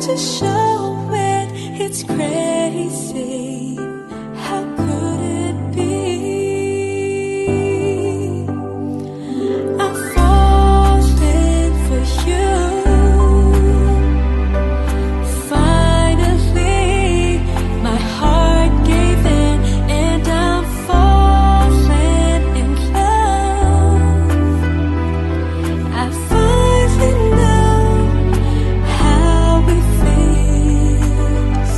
to show it. It's crazy. How could it be? I'm falling for you. Finally, my heart gave in, and I'm falling in love. I finally know how it feels.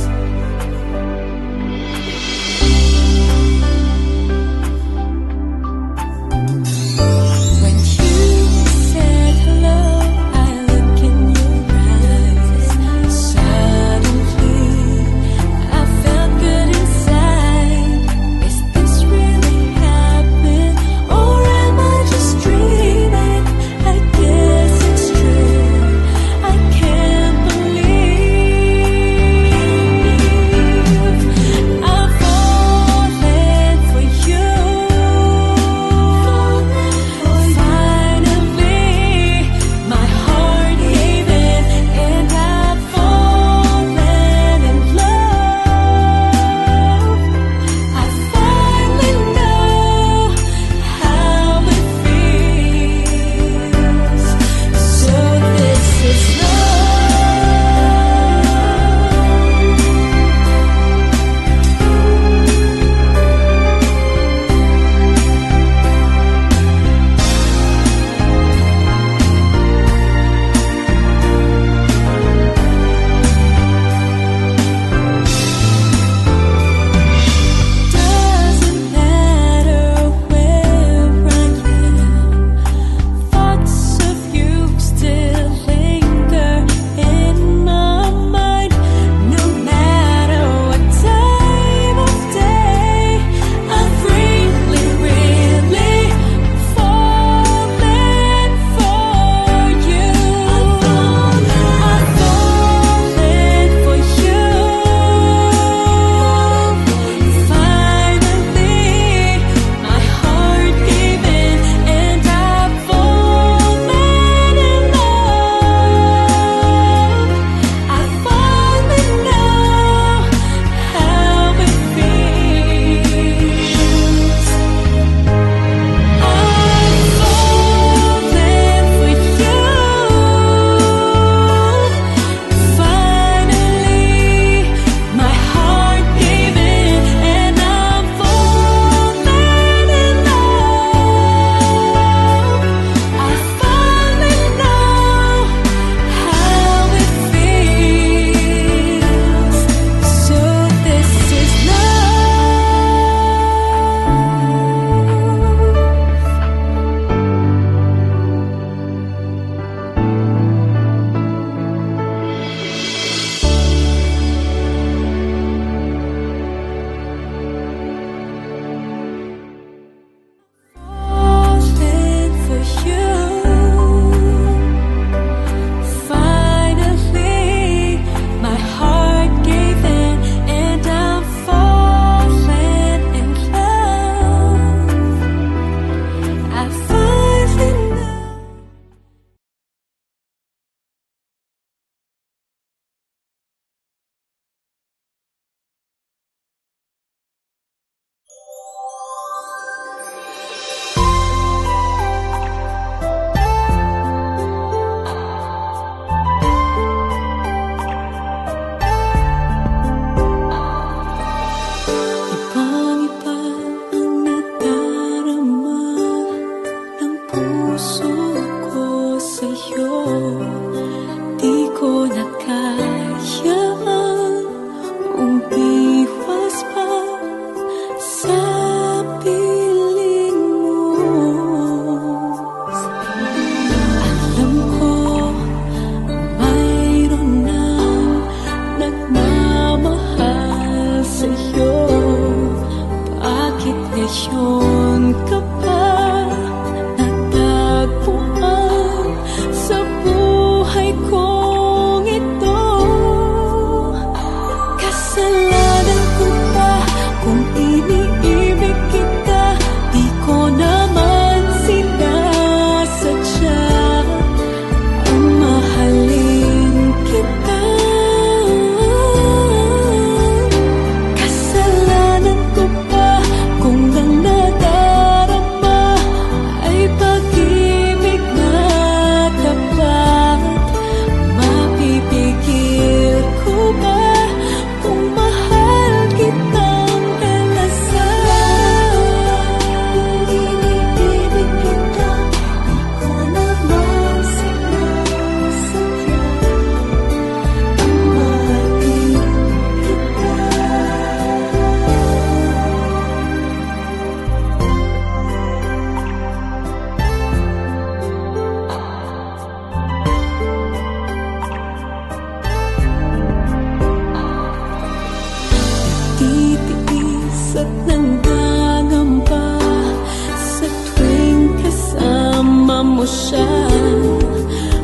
mo siya.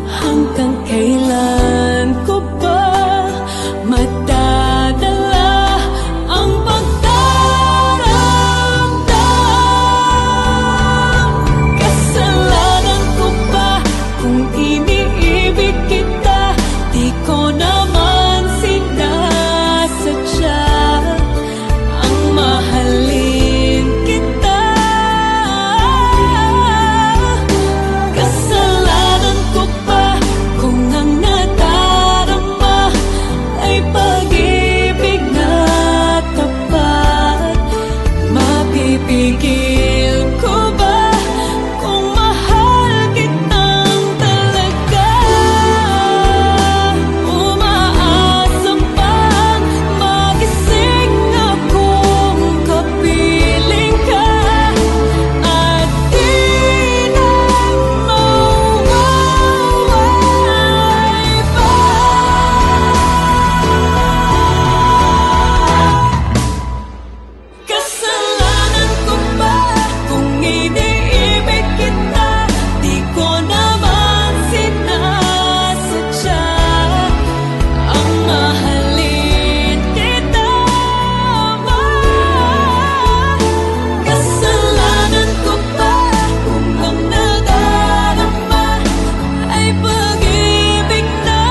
Hanggang kailan ko ba matadala ang pagdaramdam? Kasalanan ko ba kung iniibig kita? Di ko naman sinasadya ang mahalin kita. Kasalanan ko ba kung ang nadarama ay pag-ibig na tapat? Mapipigil ko ba kung mahal kitang talaga? Umaasa bang magising akong kapiling ka at di na mawawala pa? Kasalanan ko ba kung iniibig kita? Di ko naman sinasadya ang mahalin kita. Kasalanan ko ba kung ang nadarama ay pag-ibig na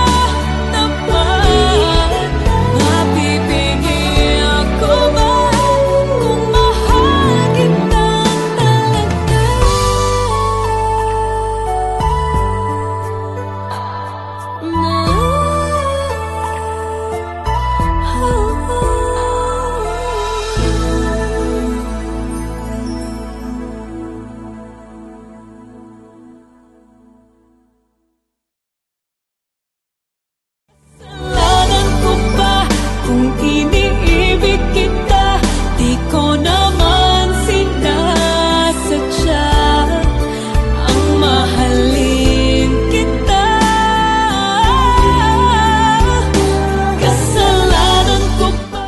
tapat? Mapipigil ko ba kung mahal kitang talaga? Kasalanan ko ba kung iniibig kita? Di ko naman sinasadya ang mahalin kita. Kasalanan ko ba?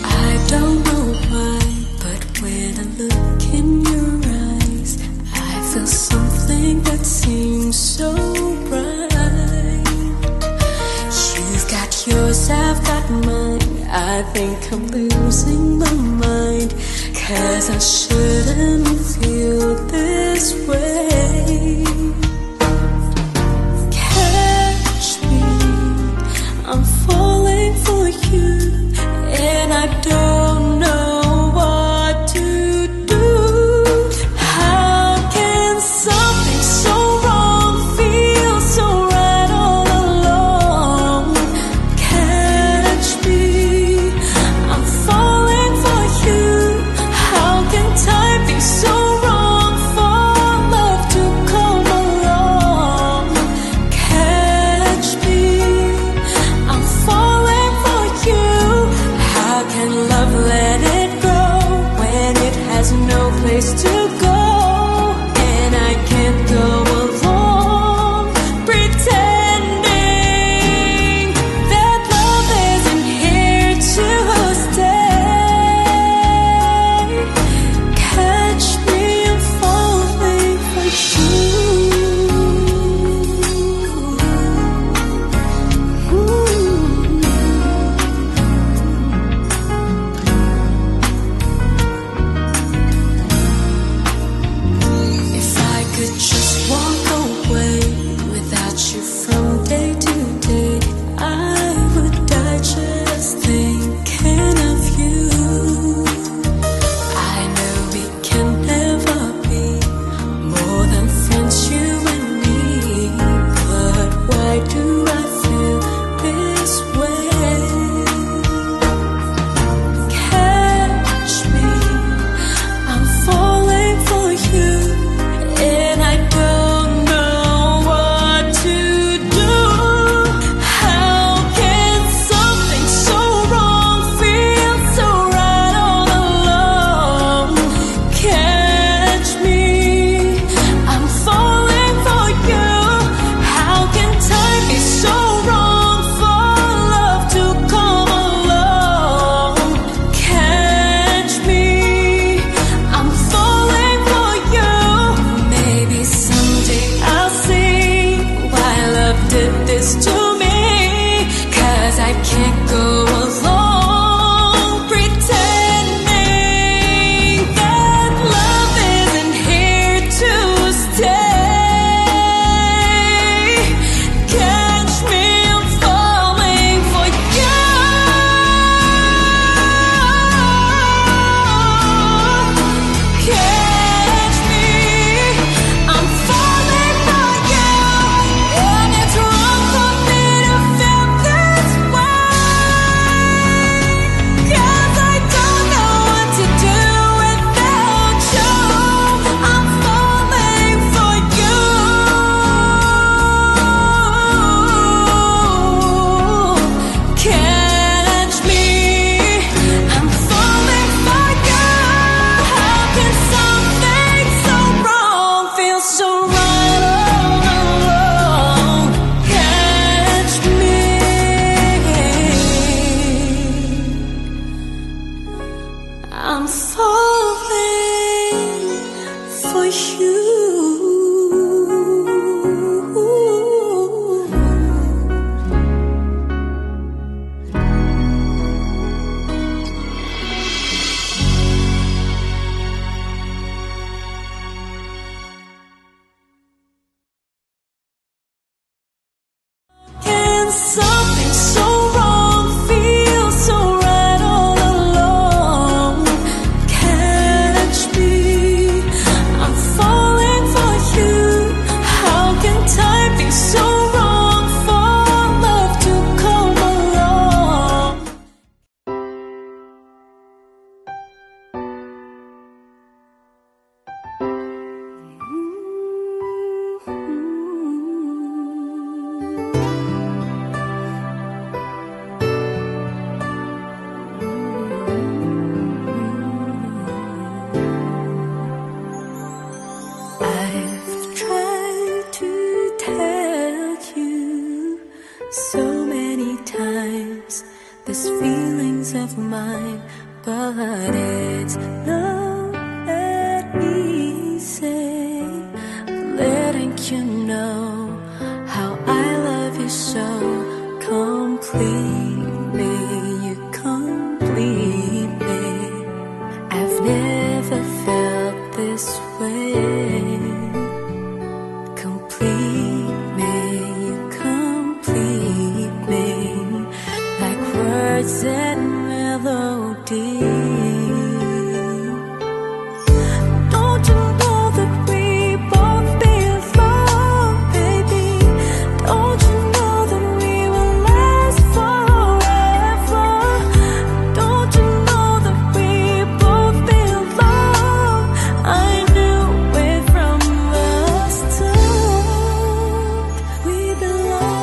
I don't know why, but when I look in your eyes, I feel something that seems so bright. You've got yours, I've got mine. I think I'm losing my mind, 'cause I shouldn't feel this way. Catch me, I'm falling for you, and I don't know what to do. How can something so wrong feel so right all along? Catch me, I'm falling for you. How can time be so wrong for love to come along? I'm falling for you. Something so wrong feels so right all along. Catch me, I'm falling for you. How can time be so wrong for love to come along? I've tried to tell you so many times these feelings of mine, but it's not that easy. Letting you know how I love you so completely. You complete me. I've never felt this way. Complete me, you complete me, like words and melody. Don't you know that we both belong, baby? Don't you know that we will last forever? Don't you know that we both belong? I knew it from the start. We belong.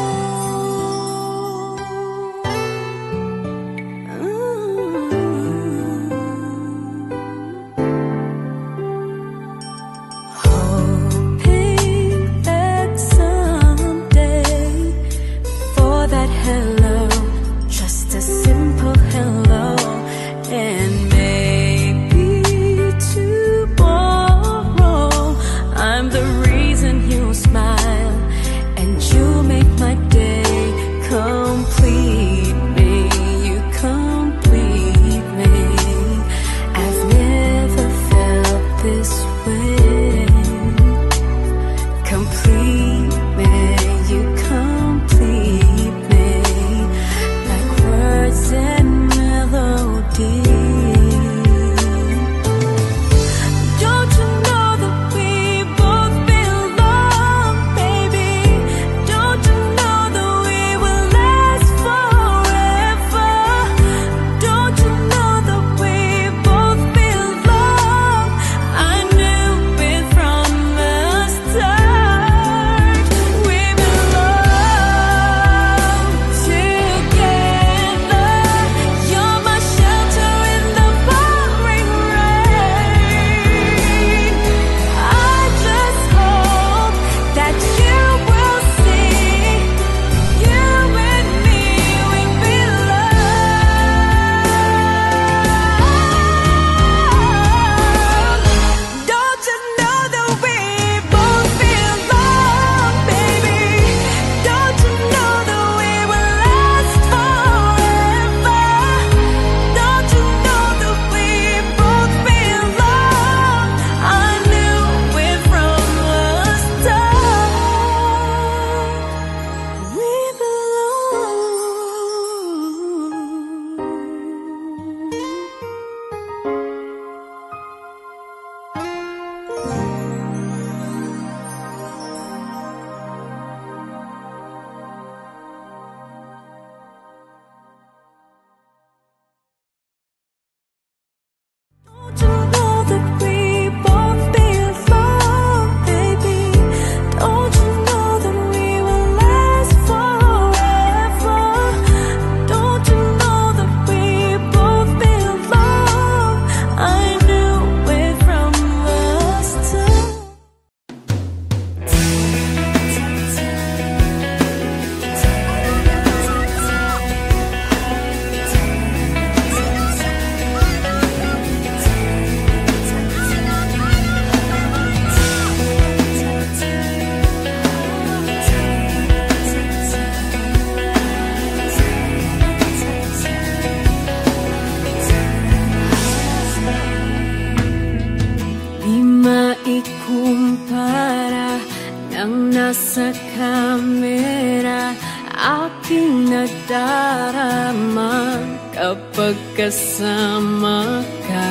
pagkasama ka.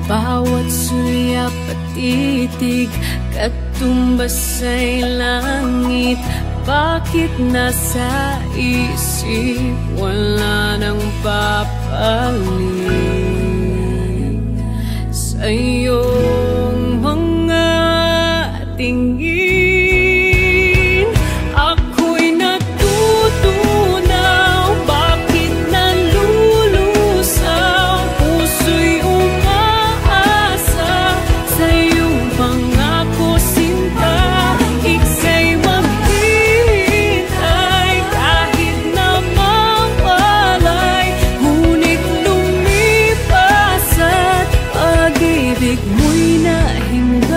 Bawat sulyap at titig, katumbas ay langit. Bakit nasa isip wala nang papalit? Sa iyong mga tingin, ako'y natutunaw. Bakit nalulusaw? Puso'y umaasa sa iyong pangako, sinta. Ika'y maghihintay kahit na mawalay, ngunit lumipas at pag-ibig mo'y nahimlay.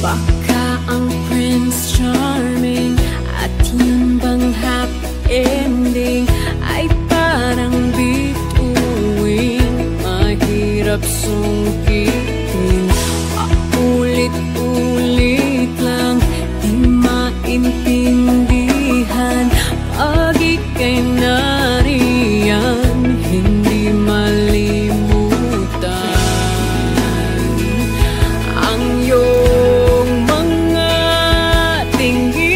Baka ang Prince Charming at yun bang happy ending ay parang bituin, mahirap sungkitin. Paulit-ulit lang, di maintindihan. Pag ika'y nariyan, hindi malimutan ang iyong mga tingin.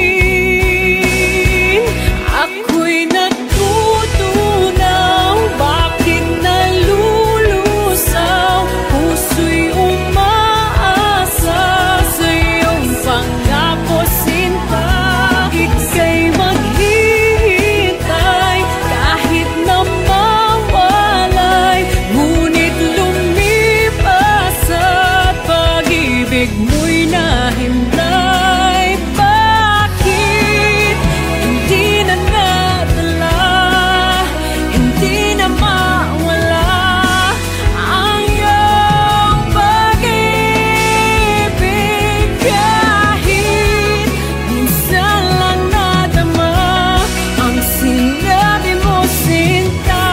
Ako'y natutunaw. Bakit nalulusaw? Puso'y umaasa sa iyong pangako, sinta. Ika'y maghihintay kahit na mawalay, ngunit lumipas at pag-ibig mo'y nahimlay. Bakit hindi na nadala, hindi na mawala ang iyong pag-ibig? Kahit minsan lang nadama ang sinabi mo, sinta,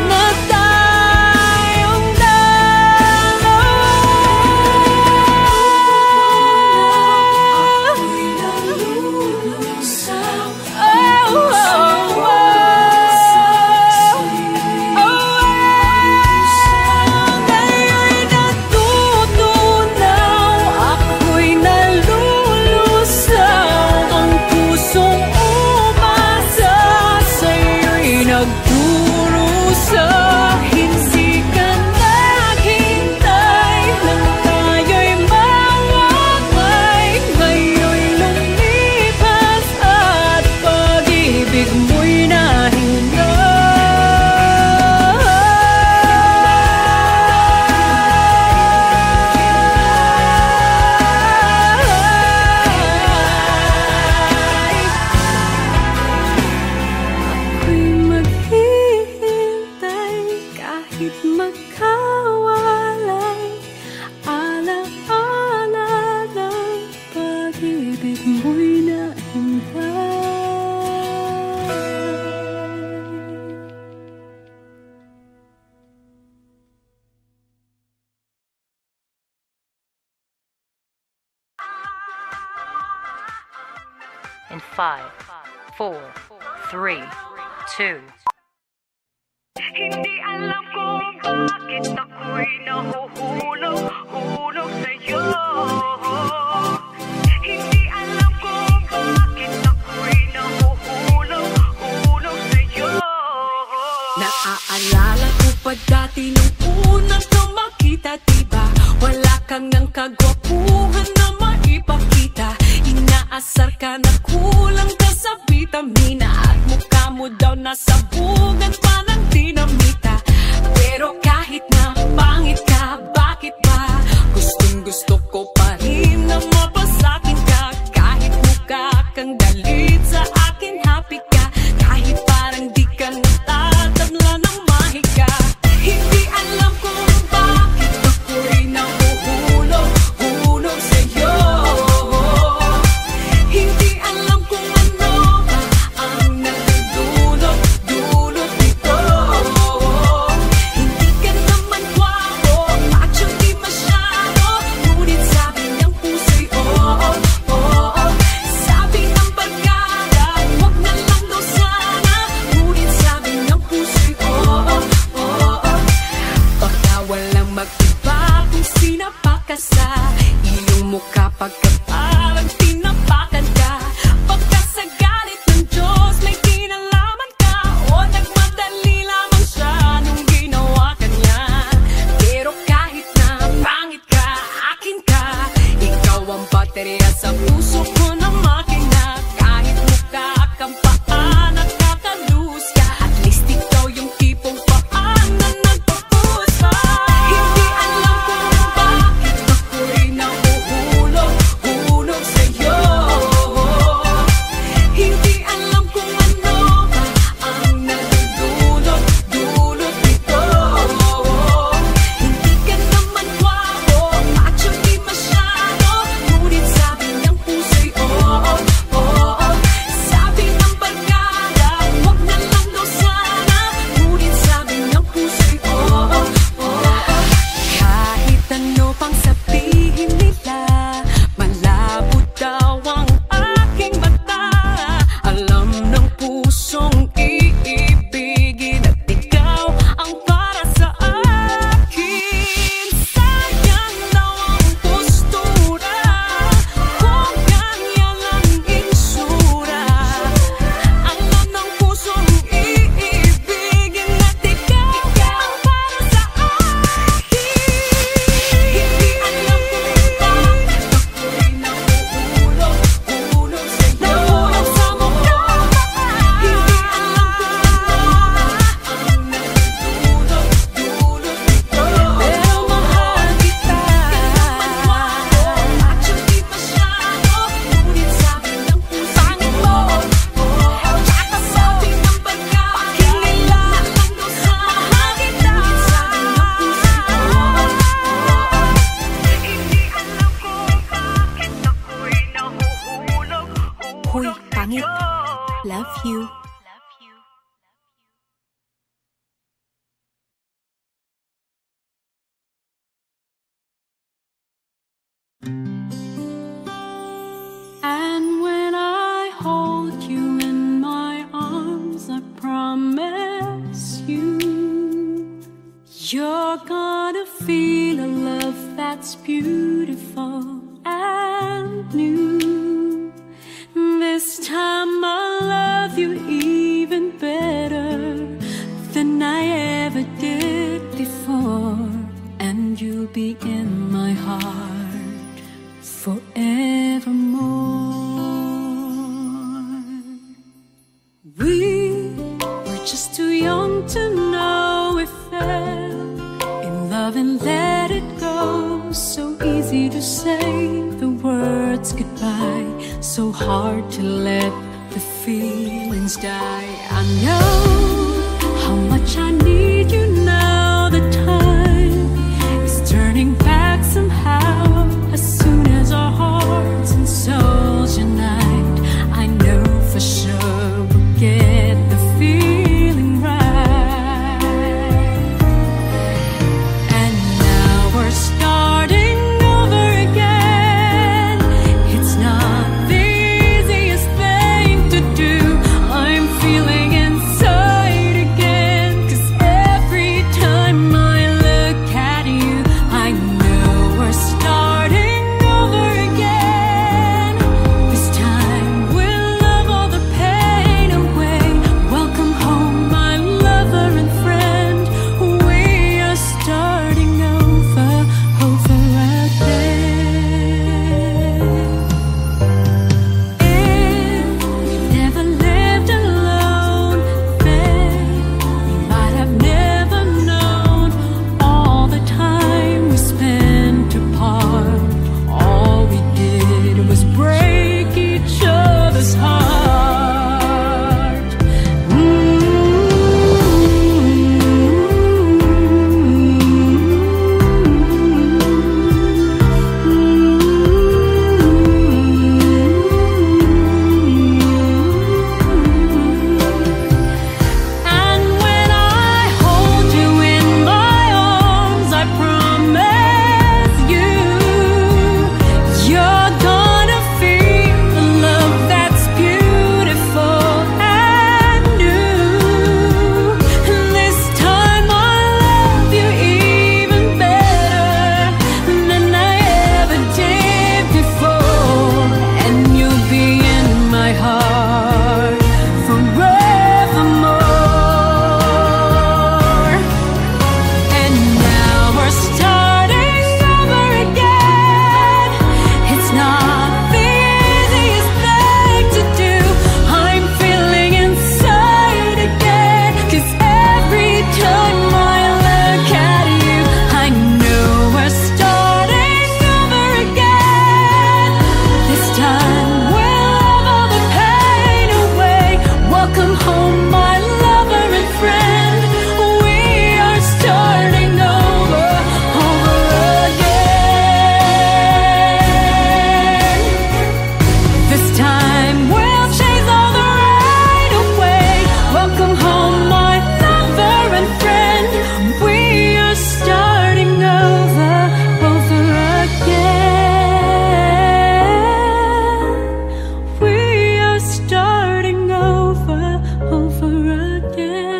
na tayong dalawa. Ako'y nalulusaw. Ngayon'y natutunaw. Ako'y nalulusaw. Ang pusong umasa sa'yo'y nagdurusa. Hindi ka naghintay nang tayo'y mawalay. Ngayon'y lumipas at pag-ibig mo'y ako'y maghihintay kahit magkawalay. Ala-ala lang, pag-ibig mo'y nahimlay. In 5, 4, 3, 2. Hindi alam kung bakit ako'y nahuhulog sa'yo. Hindi alam kung bakit ako'y nahuhulog sa'yo. Naaalala ko pa dati nung unang ka makita, diba? Wala kang ng kagwapuhan na maipakita. Inaasar ka na kulang ka sa vitamina, at mukha mo daw nasa bugan pa ng dinamita. You're gonna feel a love that's beautiful and new. This time I'll love you even better than I ever did before, and you'll be in my heart forevermore. We were just too young to know we fell in love and let it go. So easy to say the words goodbye, so hard to let the feelings die. I know how much I need you now. The time is turning back somehow. As soon as our hearts and souls unite, I know for sure we'll get the feeling right. And now we're starting over again. It's not the easiest thing to do. I'm feeling inside again, 'cause every time I look at you, I know we're starting over again. This time we'll love all the pain away. Welcome home, my lover and friend. We are starting over again. If we've never lived alone, then we might have never known all the time we spent apart. All we did was break each other's heart. And when I hold you in my arms, I promise you, you're gonna feel a love that's beautiful and new. And this time I'll love you even better than I ever did before, and you'll be in my heart forevermore. And now we're starting over again. It's not the easiest thing to do. I'm feeling inside again, 'cause every time I look at you, I know we're starting over again. This time we'll love all the pain away. Welcome home, my lover and friend. We are starting over again. This time we'll chase all the rain away. Welcome home, my lover and friend. We are starting over again. We are starting over again.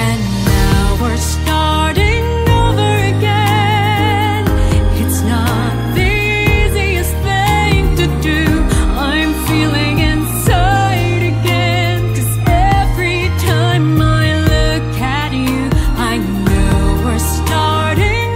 And now we're starting